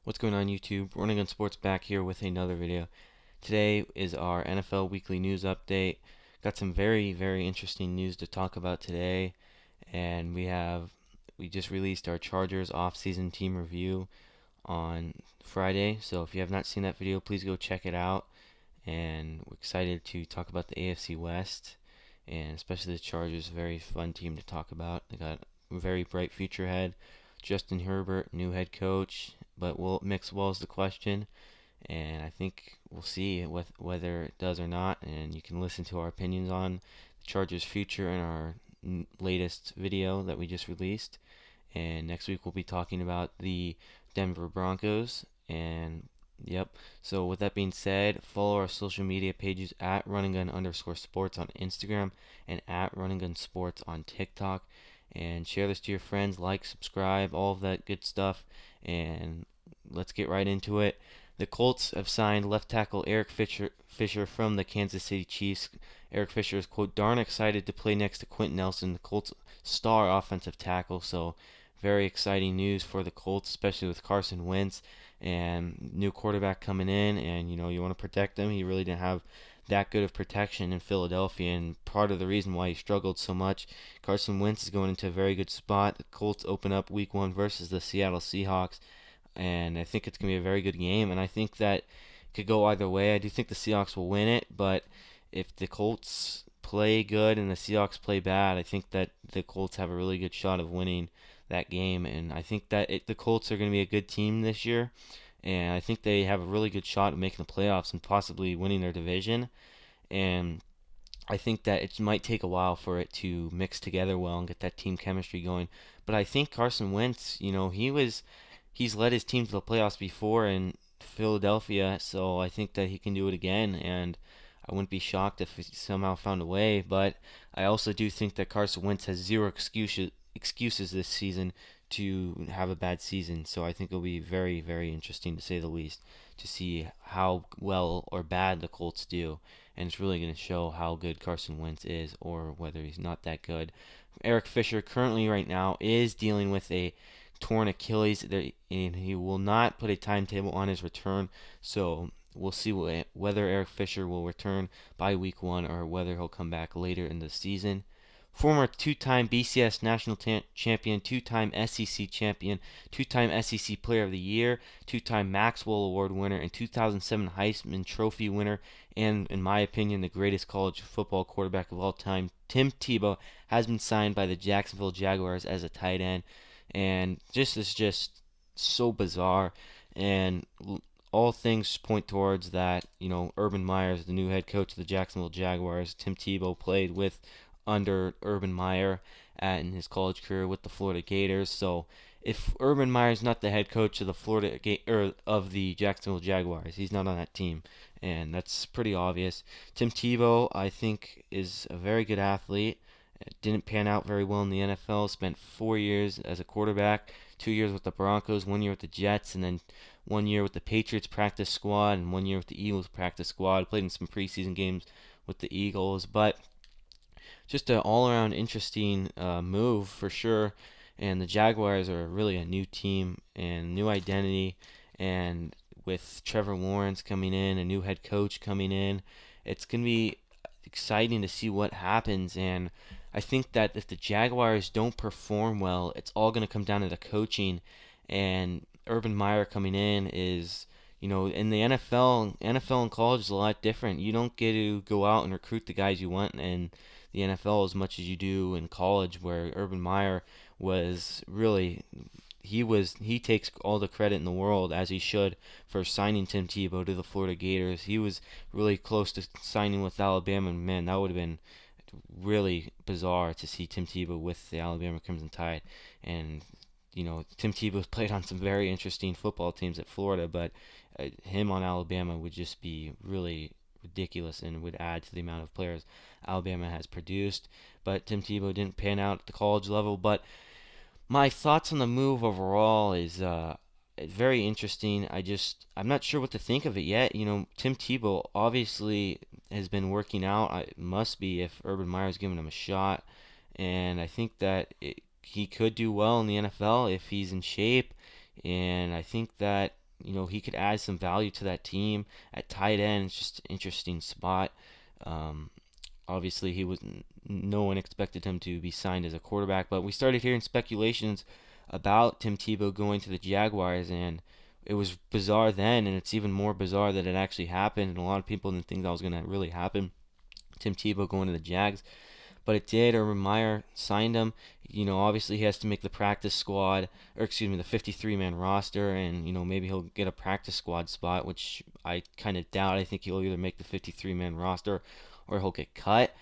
What's going on YouTube? Running on Sports back here with another video. Today is our NFL weekly news update. Got some very interesting news to talk about today, and we just released our Chargers off-season team review on Friday. So if you have not seen that video, please go check it out. And we're excited to talk about the AFC West and especially the Chargers. Very fun team to talk about. They got a very bright future ahead. Justin Herbert, new head coach, but will mix well is the question, and I think we'll see whether it does or not. And you can listen to our opinions on the Chargers' future in our latest video that we just released. And next week we'll be talking about the Denver Broncos. And yep. So with that being said, follow our social media pages at runninggun_sports on Instagram and at runninggunsports on TikTok. And share this to your friends, like, subscribe, all of that good stuff. And let's get right into it. The Colts have signed left tackle Eric Fisher from the Kansas City Chiefs. Eric Fisher is, quote, darn excited to play next to Quentin Nelson, the Colts' star offensive tackle. So very exciting news for the Colts, especially with Carson Wentz and new quarterback coming in. And, you want to protect him. He really didn't have that good of protection in Philadelphia, and part of the reason why he struggled so much. Carson Wentz is going into a very good spot. The Colts open up week 1 versus the Seattle Seahawks, and I think it's going to be a very good game, and I think that it could go either way. I do think the Seahawks will win it, but if the Colts play good and the Seahawks play bad, I think that the Colts have a really good shot of winning that game, and I think that the Colts are going to be a good team this year, and I think they have a really good shot of making the playoffs and possibly winning their division. And I think that it might take a while for it to mix together well and get that team chemistry going. But I think Carson Wentz, he's led his team to the playoffs before in Philadelphia, so I think that he can do it again, and I wouldn't be shocked if he somehow found a way. But I also do think that Carson Wentz has zero excuses this season to have a bad season. So I think it'll be very interesting, to say the least, to see how well or bad the Colts do. And it's really going to show how good Carson Wentz is or whether he's not that good. Eric Fisher currently right now is dealing with a torn Achilles, and he will not put a timetable on his return. So we'll see whether Eric Fisher will return by week 1 or whether he'll come back later in the season. Former 2-time BCS National Champion, 2-time SEC Champion, 2-time SEC Player of the Year, 2-time Maxwell Award winner, and 2007 Heisman Trophy winner, and in my opinion the greatest college football quarterback of all time, Tim Tebow, has been signed by the Jacksonville Jaguars as a tight end. And this is just so bizarre, and all things point towards that. Urban Meyer is the new head coach of the Jacksonville Jaguars. Tim Tebow played under Urban Meyer in his college career with the Florida Gators. So if Urban Meyer is not the head coach of of the Jacksonville Jaguars, he's not on that team, and that's pretty obvious. Tim Tebow, I think, is a very good athlete. Didn't pan out very well in the NFL. Spent 4 years as a quarterback, 2 years with the Broncos, 1 year with the Jets, and then 1 year with the Patriots practice squad, and 1 year with the Eagles practice squad. Played in some preseason games with the Eagles, but just an all-around interesting move for sure. And the Jaguars are really a new team and new identity, and with Trevor Lawrence coming in, a new head coach coming in, it's going to be exciting to see what happens. And I think that if the Jaguars don't perform well, it's all going to come down to the coaching. And Urban Meyer coming in is, in the NFL and college is a lot different. You don't get to go out and recruit the guys you want in the NFL as much as you do in college, where Urban Meyer was really, he takes all the credit in the world, as he should, for signing Tim Tebow to the Florida Gators. He was really close to signing with Alabama, and man, that would have been really bizarre to see Tim Tebow with the Alabama Crimson Tide. And Tim Tebow's played on some very interesting football teams at Florida, but him on Alabama would just be really ridiculous and would add to the amount of players Alabama has produced. But Tim Tebow didn't pan out at the college level. But my thoughts on the move overall is very interesting. I'm not sure what to think of it yet. Tim Tebow obviously has been working out. It must be, if Urban Meyer's giving him a shot, and I think that he could do well in the NFL if he's in shape. And I think that he could add some value to that team at tight end. It's just an interesting spot. Um, Obviously, no one expected him to be signed as a quarterback, but we started hearing speculations about Tim Tebow going to the Jaguars, and it was bizarre then, and it's even more bizarre that it actually happened. And a lot of people didn't think that was going to really happen. Tim Tebow going to the Jags, but it did. Urban Meyer signed him. Obviously he has to make the practice squad, or excuse me, the 53-man roster, and maybe he'll get a practice squad spot, which I kind of doubt. I think he'll either make the 53-man roster or he'll get cut.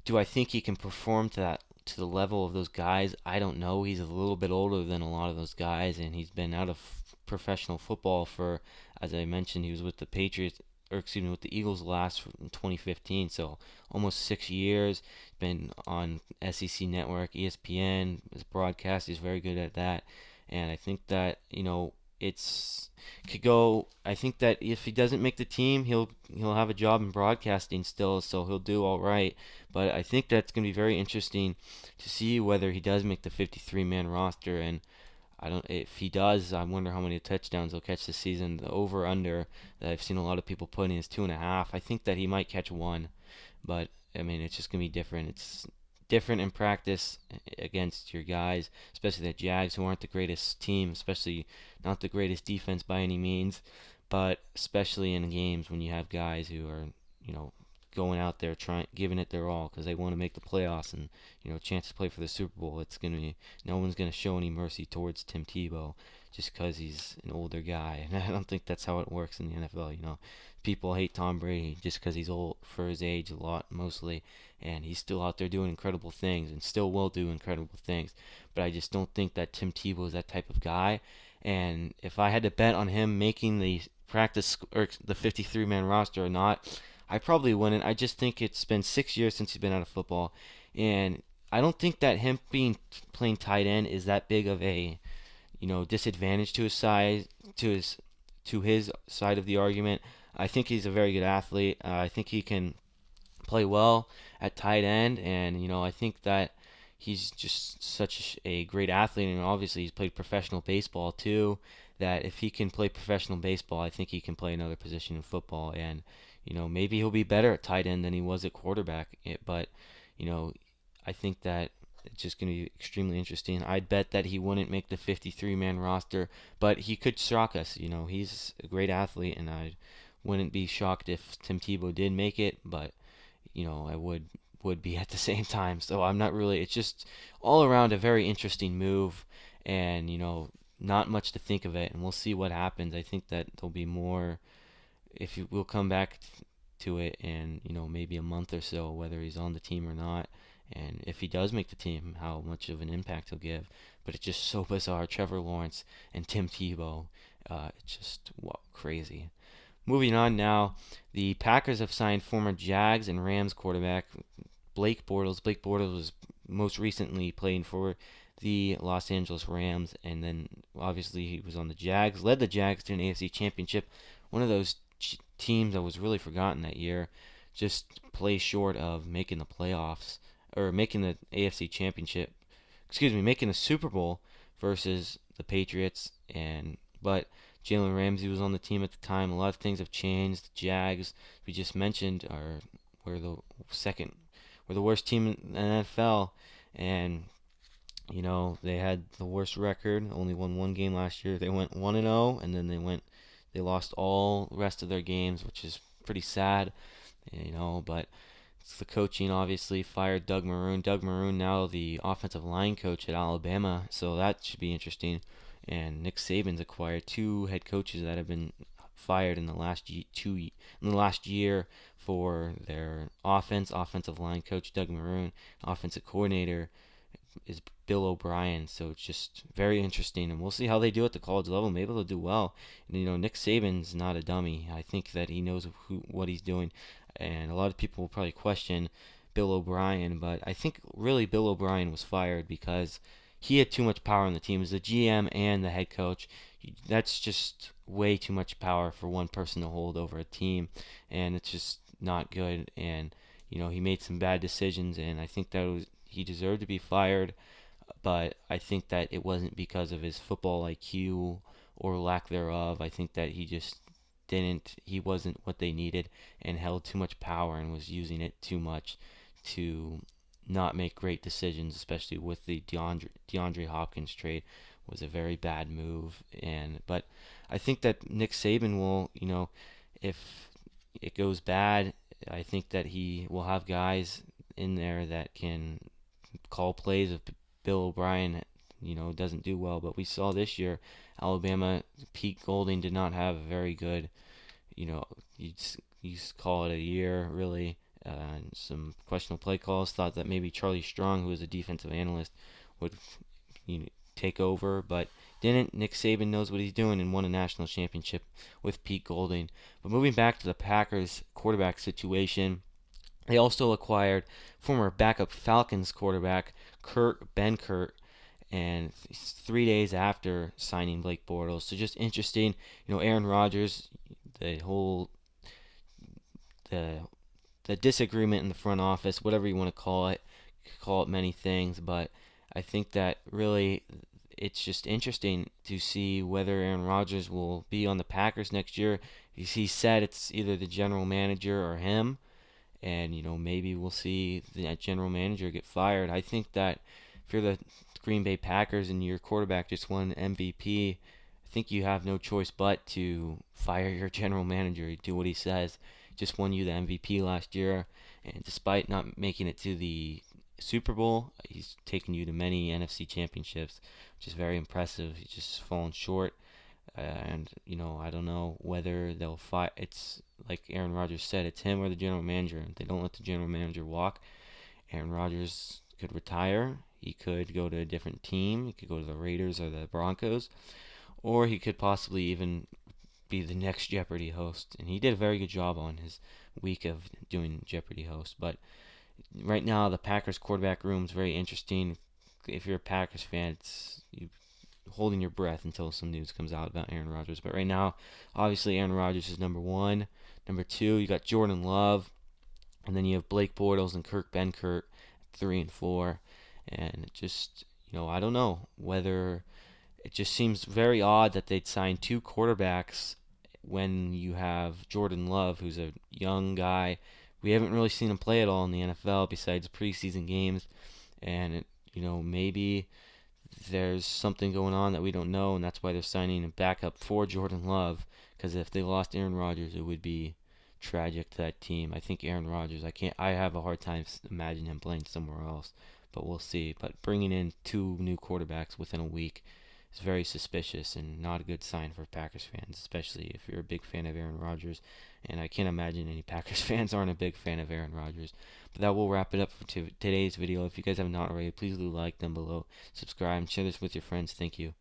Do I think he can perform to the level of those guys? I don't know. He's a little bit older than a lot of those guys, and he's been out of professional football for, as I mentioned, he was with the Patriots, or excuse me, with the Eagles last in 2015, so almost 6 years. Been on SEC Network, ESPN, his broadcast. He's very good at that, and I think that it's could go. I think that if he doesn't make the team, he'll have a job in broadcasting still, so he'll do all right. But I think that's going to be very interesting to see whether he does make the 53-man roster. And I don't. If he does, I wonder how many touchdowns he'll catch this season. The over under that I've seen a lot of people putting is 2.5. I think that he might catch one, but I mean it's just gonna be different. It's different in practice against your guys, especially the Jags, who aren't the greatest team, especially not the greatest defense by any means, but especially in games when you have guys who are, you know, going out there trying, giving it their all because they want to make the playoffs and chance to play for the Super Bowl. It's gonna be no one's gonna show any mercy towards Tim Tebow just because he's an older guy, and I don't think that's how it works in the NFL. People hate Tom Brady just because he's old for his age a lot mostly, and he's still out there doing incredible things and still will do incredible things. But I just don't think that Tim Tebow is that type of guy. And if I had to bet on him making the practice or the 53-man roster or not, I probably wouldn't. I just think it's been 6 years since he's been out of football, and I don't think that him playing tight end is that big of a disadvantage to his side to his side of the argument. I think he's a very good athlete. I think he can play well at tight end, and I think that he's just such a great athlete, and obviously he's played professional baseball too. That if he can play professional baseball, I think he can play another position in football, and maybe he'll be better at tight end than he was at quarterback. But you know, I think that it's just going to be extremely interesting. I'd bet that he wouldn't make the 53-man roster, but he could shock us. He's a great athlete, and I wouldn't be shocked if Tim Tebow did make it, but I would be at the same time. So I'm not really. It's just all around a very interesting move, and not much to think of it, and we'll see what happens. I think that there'll be more if we'll come back to it in maybe a month or so, whether he's on the team or not, and if he does make the team, how much of an impact he'll give. But it's just so bizarre. Trevor Lawrence and Tim Tebow, it's just crazy. Moving on now, the Packers have signed former Jags and Rams quarterback Blake Bortles. Blake Bortles was most recently playing for the Los Angeles Rams, and then obviously he was on the Jags, led the Jags to an AFC Championship. One of those teams that was really forgotten that year, just play short of making the playoffs or making the AFC Championship. Excuse me, making the Super Bowl versus the Patriots, but Jalen Ramsey was on the team at the time. A lot of things have changed. The Jags, we just mentioned, were the worst team in the NFL, and they had the worst record. Only won one game last year. They went 1-0, and then they lost all the rest of their games, which is pretty sad. But it's the coaching. Obviously, fired Doug Marrone. Doug Marrone now the offensive line coach at Alabama, so that should be interesting. And Nick Saban's acquired two head coaches that have been fired in the last year for their offensive line coach Doug Marrone, offensive coordinator is Bill O'Brien. So it's just very interesting, and we'll see how they do at the college level. Maybe they'll do well. And, Nick Saban's not a dummy. I think that he knows what he's doing, and a lot of people will probably question Bill O'Brien, but I think really Bill O'Brien was fired because he had too much power on the team as the GM and the head coach. That's just way too much power for one person to hold over a team, and it's just not good. And he made some bad decisions, and I think that he deserved to be fired. But I think that it wasn't because of his football IQ or lack thereof. I think that he wasn't what they needed and held too much power and was using it too much to not make great decisions, especially with the DeAndre Hopkins trade was a very bad move. But I think that Nick Saban will, if it goes bad, I think that he will have guys in there that can call plays if Bill O'Brien, doesn't do well. But we saw this year, Alabama, Pete Golding did not have a very good, you know, you call it a year, really. Some questionable play calls. Thought that maybe Charlie Strong, who was a defensive analyst, would you know, take over, but didn't. Nick Saban knows what he's doing and won a national championship with Pete Golding. But moving back to the Packers quarterback situation, they also acquired former backup Falcons quarterback Kurt Benkert, and 3 days after signing Blake Bortles. So just interesting, Aaron Rodgers, the whole the the disagreement in the front office, whatever you want to call it, call it many things, but I think that really it's just interesting to see whether Aaron Rodgers will be on the Packers next year. He said it's either the general manager or him, and maybe we'll see that general manager get fired. I think that if you're the Green Bay Packers and your quarterback just won MVP, I think you have no choice but to fire your general manager. Do what he says. Just won you the MVP last year, and despite not making it to the Super Bowl, he's taken you to many NFC championships, which is very impressive. He's just fallen short, and I don't know whether they'll fight. It's like Aaron Rodgers said, it's him or the general manager. If they don't let the general manager walk, Aaron Rodgers could retire. He could go to a different team. He could go to the Raiders or the Broncos, or he could possibly even be the next Jeopardy host. And he did a very good job on his week of doing Jeopardy host. But right now, the Packers quarterback room is very interesting. If you're a Packers fan, it's holding your breath until some news comes out about Aaron Rodgers. But right now, obviously, Aaron Rodgers is number one. Number two, you got Jordan Love, and then you have Blake Bortles and Kurt Benkert, 3 and 4. And it just, I don't know whether it just seems very odd that they'd sign two quarterbacks when you have Jordan Love, who's a young guy. We haven't really seen him play at all in the NFL besides preseason games, and maybe there's something going on that we don't know, and that's why they're signing a backup for Jordan Love. Because if they lost Aaron Rodgers, it would be tragic to that team. I think Aaron Rodgers, I have a hard time imagining him playing somewhere else, but we'll see. But bringing in two new quarterbacks within a week is very suspicious and not a good sign for Packers fans, especially if you're a big fan of Aaron Rodgers. And I can't imagine any Packers fans aren't a big fan of Aaron Rodgers. But that will wrap it up for today's video. If you guys have not already, please leave a like down below, subscribe, and share this with your friends. Thank you.